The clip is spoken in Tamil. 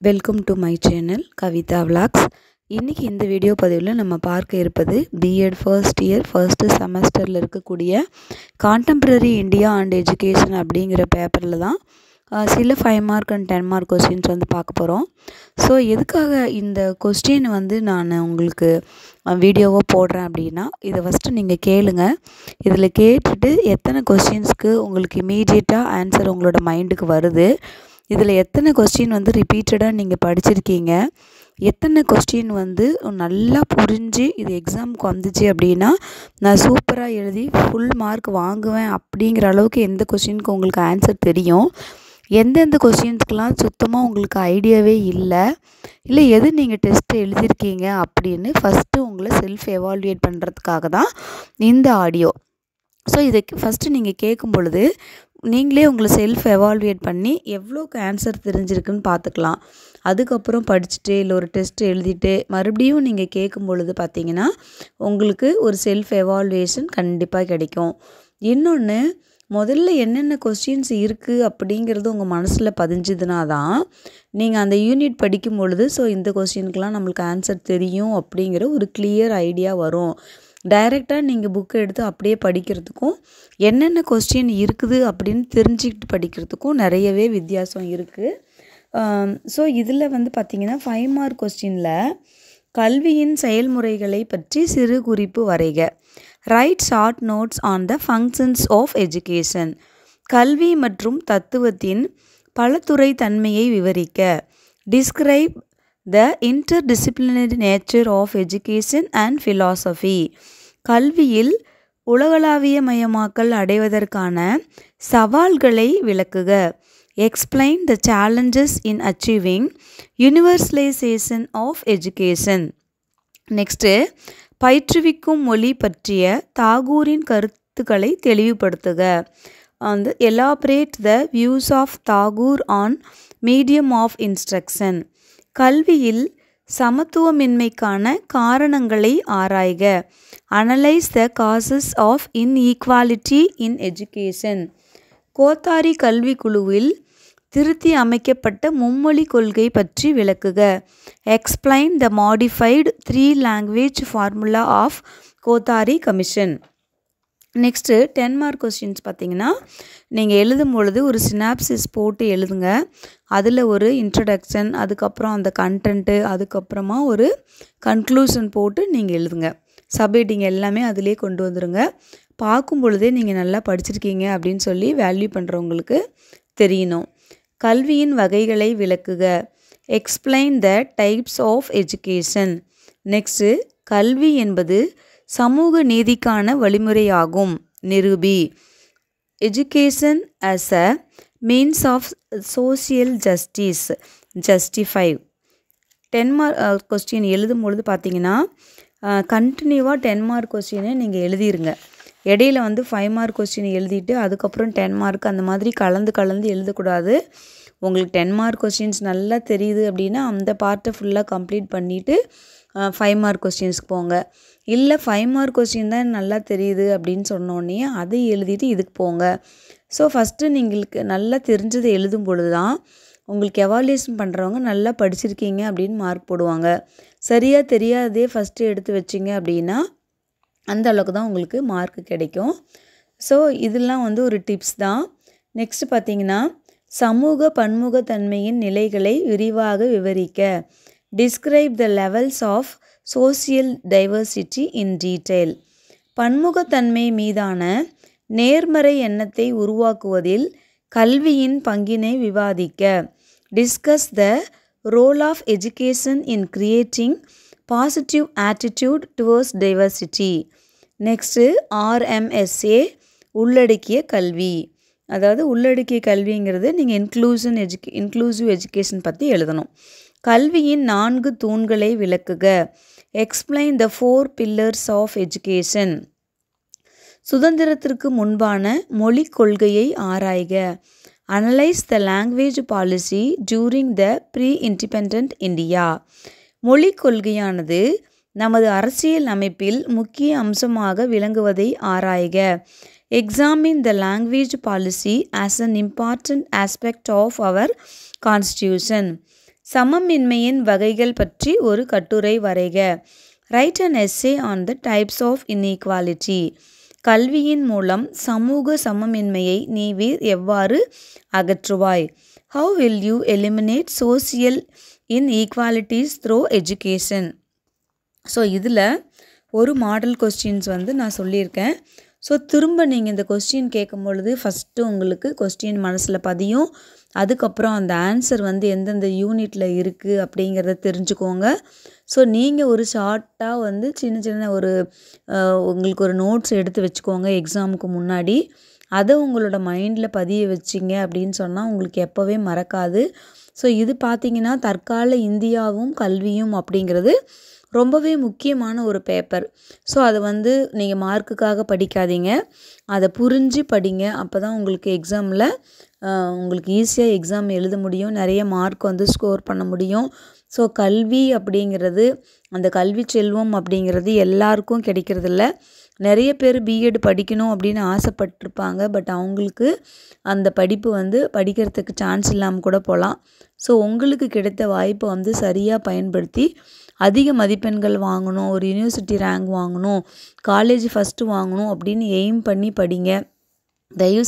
Welcome to my channel Kavitha vlogs. இன்றைக்கி இந்த வீடியோ பதிவில் நம்ம பார்க்க இருப்பது பிஎட் ஃபர்ஸ்ட் இயர் ஃபர்ஸ்ட் செமஸ்டரில் இருக்கக்கூடிய கான்டெம்பரரி இந்தியா அண்ட் எஜுகேஷன் அப்படிங்கிற பேப்பரில் தான் சில 5 மார்க் அண்ட் 10 மார்க் கொஸ்டின்ஸ் வந்து பார்க்க போகிறோம். ஸோ எதுக்காக இந்த கொஸ்டின் வந்து நான் உங்களுக்கு வீடியோவாக போடுறேன் அப்படின்னா, இதை ஃபஸ்ட்டு நீங்கள் கேளுங்க. இதில் கேட்டுட்டு எத்தனை கொஸ்டின்ஸ்க்கு உங்களுக்கு இமீடியட்டாக ஆன்சர் உங்களோட மைண்டுக்கு வருது, இதில் எத்தனை கொஸ்டின் வந்து ரிப்பீட்டடாக நீங்கள் படிச்சிருக்கீங்க, எத்தனை கொஸ்டின் வந்து நல்லா புரிஞ்சு இது எக்ஸாமுக்கு வந்துச்சு அப்படின்னா நான் சூப்பராக எழுதி ஃபுல் மார்க் வாங்குவேன் அப்படிங்கிற அளவுக்கு எந்த கொஸ்டினுக்கு உங்களுக்கு ஆன்சர் தெரியும், எந்தெந்த கொஸ்டின்ஸ்க்கெலாம் சுத்தமாக உங்களுக்கு ஐடியாவே இல்லை எது நீங்கள் டெஸ்ட்டு எழுதியிருக்கீங்க அப்படின்னு ஃபஸ்ட்டு உங்களை செல்ஃப் எவால்வேட் பண்ணுறதுக்காக தான் இந்த ஆடியோ. ஸோ இதை ஃபஸ்ட்டு நீங்கள் கேட்கும் பொழுது நீங்களே உங்களை செல்ஃப் எவால்வேட் பண்ணி எவ்வளோக்கு ஆன்சர் தெரிஞ்சிருக்குன்னு பார்த்துக்கலாம். அதுக்கப்புறம் படிச்சுட்டு இல்லை ஒரு டெஸ்ட் எழுதிட்டு மறுபடியும் நீங்கள் கேட்கும் பொழுது பார்த்தீங்கன்னா உங்களுக்கு ஒரு செல்ஃப் எவால்வேஷன் கண்டிப்பாக கிடைக்கும். இன்னொன்று, முதல்ல என்னென்ன கொஸ்டின்ஸ் இருக்குது அப்படிங்கிறது உங்கள் மனசில் பதிஞ்சுதுனா தான் நீங்கள் அந்த யூனிட் படிக்கும் பொழுது ஸோ இந்த கொஸ்டினுக்கெலாம் நம்மளுக்கு ஆன்சர் தெரியும் அப்படிங்கிற ஒரு கிளியர் ஐடியா வரும். டைரெக்டாக நீங்கள் புக்கை எடுத்து அப்படியே படிக்கிறதுக்கும் என்னென்ன கொஸ்டின் இருக்குது அப்படின்னு தெரிஞ்சுக்கிட்டு படிக்கிறதுக்கும் நிறையவே வித்தியாசம் இருக்குது. ஸோ இதில் வந்து பார்த்திங்கன்னா 5 மார்க் கொஸ்டினில் கல்வியின் செயல்முறைகளை பற்றி சிறு குறிப்பு வரைக. Write short notes on the functions of education. கல்வி மற்றும் தத்துவத்தின் பலதுறை தன்மையை விவரிக்க. Describe the interdisciplinary nature of education and philosophy. கல்வியில் உலகளாவியமயமாக்கல் அடைவதற்கான சவால்களை விளக்குக. Explain the challenges in achieving universalisation of education. Next, பயிற்றுவிக்கும் மொழி பற்றிய தாகூரின் கருத்துக்களை தெளிவுபடுத்துக. வந்து elaborate the views of Tagore on medium of instruction. கல்வியில் சமத்துவமின்மைக்கான காரணங்களை ஆராய்க. Analyse the causes of inequality in education. Kothari கல்விக்குழுவில் திருத்தி அமைக்கப்பட்ட மும்மொழி கொள்கை பற்றி விளக்குக. Explain the modified 3 language formula of Kothari commission. Next 10 mark questions பார்த்திங்கன்னா நீங்கள் எழுதும் பொழுது ஒரு சினாப்சிஸ் போட்டு எழுதுங்க. அதில் ஒரு இன்ட்ரடக்ஷன், அதுக்கப்புறம் அந்த கண்டென்ட்டு, அதுக்கப்புறமா ஒரு கன்க்ளூஷன் போட்டு நீங்கள் எழுதுங்க. சப்ஹெட்டிங் எல்லாமே அதிலே கொண்டு வந்துடுங்க. பார்க்கும் பொழுதே நீங்கள் நல்லா படிச்சிருக்கீங்க அப்படின்னு சொல்லி வேல்யூ பண்ணுறவங்களுக்கு தெரியணும். கல்வியின் வகைகளை விளக்குக. Explain the types of education. Next, கல்வி என்பது சமூக நீதிக்கான வழிமுறையாகும். நிரூபி. Education as a means of social justice. Justify. 10 mark question எழுதும் பொழுது பார்த்தீங்கன்னா கண்டினியூவாக 10 மார்க் கொஸ்டினை நீங்கள் எழுதிருங்க. இடையில வந்து 5 மார்க் கொஸ்டின் எழுதிட்டு அதுக்கப்புறம் 10 மார்க் அந்த மாதிரி கலந்து எழுதக்கூடாது. உங்களுக்கு 10 மார்க் கொஸ்டின்ஸ் நல்லா தெரியுது அப்படின்னா அந்த பார்ட்டை ஃபுல்லாக கம்ப்ளீட் பண்ணிவிட்டு 5 மார்க் கொஸ்டின்ஸ்க்கு போங்க. இல்லை 5 மார்க் கொஸ்டின் தான் நல்லா தெரியுது அப்படின்னு சொன்னோடனே அதை எழுதிட்டு இதுக்கு போங்க. ஸோ ஃபஸ்ட்டு நீங்களுக்கு நல்லா தெரிஞ்சதை எழுதும் பொழுது தான் உங்களுக்கு எவாலுவேஷன் பண்ணுறவங்க நல்லா படிச்சிருக்கீங்க அப்படின்னு மார்க் போடுவாங்க. சரியாக தெரியாததே ஃபஸ்ட்டு எடுத்து வச்சிங்க அப்படின்னா அந்த அளவுக்கு தான் உங்களுக்கு மார்க் கிடைக்கும். ஸோ இதெல்லாம் வந்து ஒரு டிப்ஸ் தான். நெக்ஸ்ட் பார்த்திங்கன்னா சமூக பன்முகத்தன்மையின் நிலைகளை விரிவாக விவரிக்க. Describe the levels of social diversity in detail. பன்முகத்தன்மை மீதான நேர்மறை எண்ணத்தை உருவாக்குவதில் கல்வியின் பங்கினை விவாதிக்க. Discuss the role of education in creating positive attitude towards diversity. Next, RMSA உள்ளடக்கிய கல்வி. அதாவது உள்ளடக்கிய கல்விங்கிறது நீங்கள் இன்க்ளூசிவ் எஜுகேஷன் பற்றி எழுதணும். கல்வியின் 4 தூண்களை விளக்குக. Explain the 4 pillars of education. சுதந்திரத்திற்கு முன்பான மொழி கொள்கையை ஆராய்க. Analyse the language policy during the pre independent India. மொழி கொள்கையானது நமது அரசியல் அமைப்பில் முக்கிய அம்சமாக விளங்குவதை ஆராய்க. Examine the language policy as an important aspect of our constitution. சமமின்மையின் வகைகள் பற்றி ஒரு கட்டுரை வரைக. Write an essay on the types of inequality. கல்வியின் மூலம் சமூக சமமின்மையை நீ எவ்வாறு அகற்றுவாய்? How will you eliminate social inequalities through education? So இதில் ஒரு மாடல் கொஸ்டின்ஸ் வந்து நான் சொல்லியிருக்கேன். ஸோ திரும்ப நீங்கள் இந்த கொஸ்டின் கேட்கும் பொழுது ஃபஸ்ட்டு உங்களுக்கு கொஸ்டின் மனசில் பதியும். அதுக்கப்புறம் அந்த ஆன்சர் வந்து எந்தெந்த யூனிட்டில் இருக்குது அப்படிங்கிறத தெரிஞ்சுக்கோங்க. ஸோ நீங்கள் ஒரு ஷார்ட்டாக வந்து சின்ன சின்ன உங்களுக்கு ஒரு நோட்ஸ் எடுத்து வச்சுக்கோங்க எக்ஸாமுக்கு முன்னாடி. அதை உங்களோட மைண்டில் பதிய வச்சிங்க அப்படின்னு சொன்னால் உங்களுக்கு எப்போவே மறக்காது. ஸோ இது பார்த்திங்கன்னா தற்கால இந்தியாவும் கல்வியும் அப்படிங்கிறது ரொம்பவே முக்கியமான ஒரு பேப்பர். ஸோ அதை வந்து நீங்கள் மார்க்குக்காக படிக்காதீங்க, அதை புரிஞ்சு படிங்க. அப்போ தான் உங்களுக்கு எக்ஸாமில் உங்களுக்கு ஈஸியாக எக்ஸாம் எழுத முடியும், நிறைய மார்க் வந்து ஸ்கோர் பண்ண முடியும். ஸோ கல்வி அப்படிங்கிறது, அந்த கல்வி செல்வம் அப்படிங்கிறது எல்லாருக்கும் கிடைக்கிறதில்ல. நிறைய பேர் பிஎட் படிக்கணும் அப்படின்னு ஆசைப்பட்டிருப்பாங்க, பட் அவங்களுக்கு அந்த படிப்பு வந்து படிக்கிறதுக்கு சான்ஸ் இல்லாமல் கூட போகலாம். ஸோ உங்களுக்கு கிடைத்த வாய்ப்பை வந்து சரியாக பயன்படுத்தி அதிக மதிப்பெண்கள் வாங்கணும், ஒரு யூனிவர்சிட்டி ரேங்க் வாங்கணும், காலேஜ் ஃபஸ்ட்டு வாங்கணும் அப்படின்னு எய்ம் பண்ணி படிங்க. தயவு